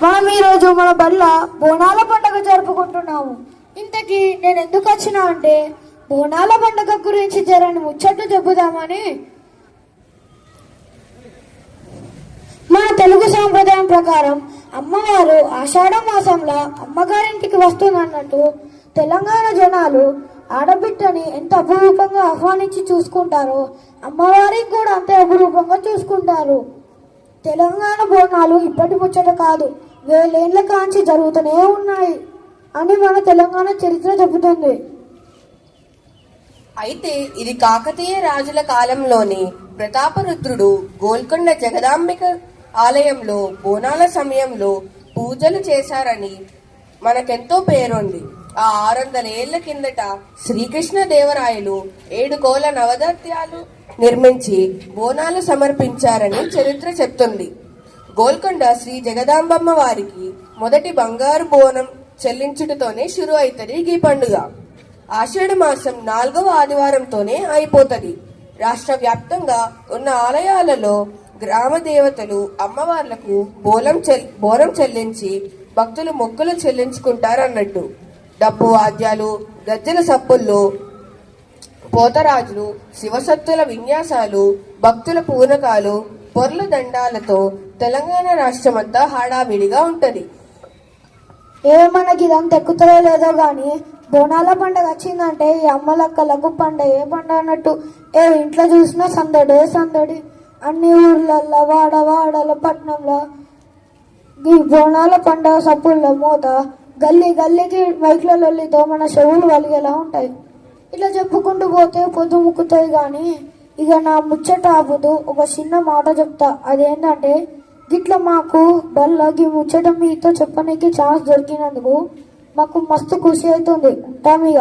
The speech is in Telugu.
మనం ఈరోజు మన బల్ల బోనాల పండుగ జరుపుకుంటున్నాము. ఇంతకీ నేను ఎందుకు వచ్చినా అంటే బోనాల పండుగ గురించి జరని ముచ్చట్లు చెబుదామని. మన తెలుగు సాంప్రదాయం ప్రకారం అమ్మవారు ఆషాఢ మాసంలో అమ్మగారింటికి వస్తుందన్నట్టు తెలంగాణ జనాలు ఆడబిడ్డని ఎంత అపురూపంగా ఆహ్వానించి చూసుకుంటారో అమ్మవారికి కూడా అంతే అపురూపంగా చూసుకుంటారు. తెలంగాణ బోనాలు ఇప్పటి ముచ్చట కాదు, వేలేళ్ల కాంచి జరుగుతూనే ఉన్నాయి అని మన తెలంగాణ చరిత్ర చెబుతుంది. అయితే ఇది కాకతీయ రాజుల కాలంలోని ప్రతాపరుద్రుడు గోల్కొండ జగదాంబిక ఆలయంలో బోనాల సమయంలో పూజలు చేశారని మనకెంతో పేరుంది. ఆ 600 ఏళ్ల కిందట శ్రీకృష్ణదేవరాయలు 7 కోల నవదత్యాలు నిర్మించి బోనాలు సమర్పించారని చరిత్ర చెప్తుంది. గోల్కొండ శ్రీ జగదాంబమ్మ వారికి మొదటి బంగారు బోనం చెల్లించుటతోనే షురు అవుతుంది ఈ పండుగ. ఆషాఢ మాసం 4వ ఆదివారంతోనే అయిపోతుంది. రాష్ట్ర వ్యాప్తంగా ఉన్న ఆలయాలలో గ్రామ దేవతలు అమ్మవార్లకు బోనం చెల్లించి భక్తులు మొక్కులు చెల్లించుకుంటారన్నట్టు. డప్పు వాద్యాలు, గజ్జల సప్పుళ్ళు, పోతరాజులు, శివసత్తుల విన్యాసాలు, భక్తుల పూనకాలు, పొర్ల దండాలతో తెలంగాణ రాష్ట్రమంతా హడావిడిగా ఉంటది. మనకి ఇదంతా ఎక్కుతలో లేదో గాని బోనాల పండుగ వచ్చిందంటే ఈ అమ్మలక్కలకు పండగ పండుగ అన్నట్టు. ఇంట్లో చూసినా సందడే సందడి. అన్ని ఊర్లల్లో వాడవాడల పట్టణంలో ఈ బోనాల పండుగ సప్పుళ్ళ మోత గల్లీ గల్లీకి మైక్ల లొల్లితో మన చెవులు వలిగేలా ఉంటాయి. ఇలా చెప్పుకుంటూ పోతే పొద్దు ముక్కుతాయి. కానీ ఇక నా ముచ్చట ఆపుతూ ఒక చిన్న మాట చెప్తా. అదేంటంటే గిట్ల మాకు బల్ల ఈ ముచ్చట మీతో చెప్పడానికి ఛాన్స్ దొరికినందుకు మాకు మస్తు ఖుషి అవుతుంది. ఉంటాం ఇక.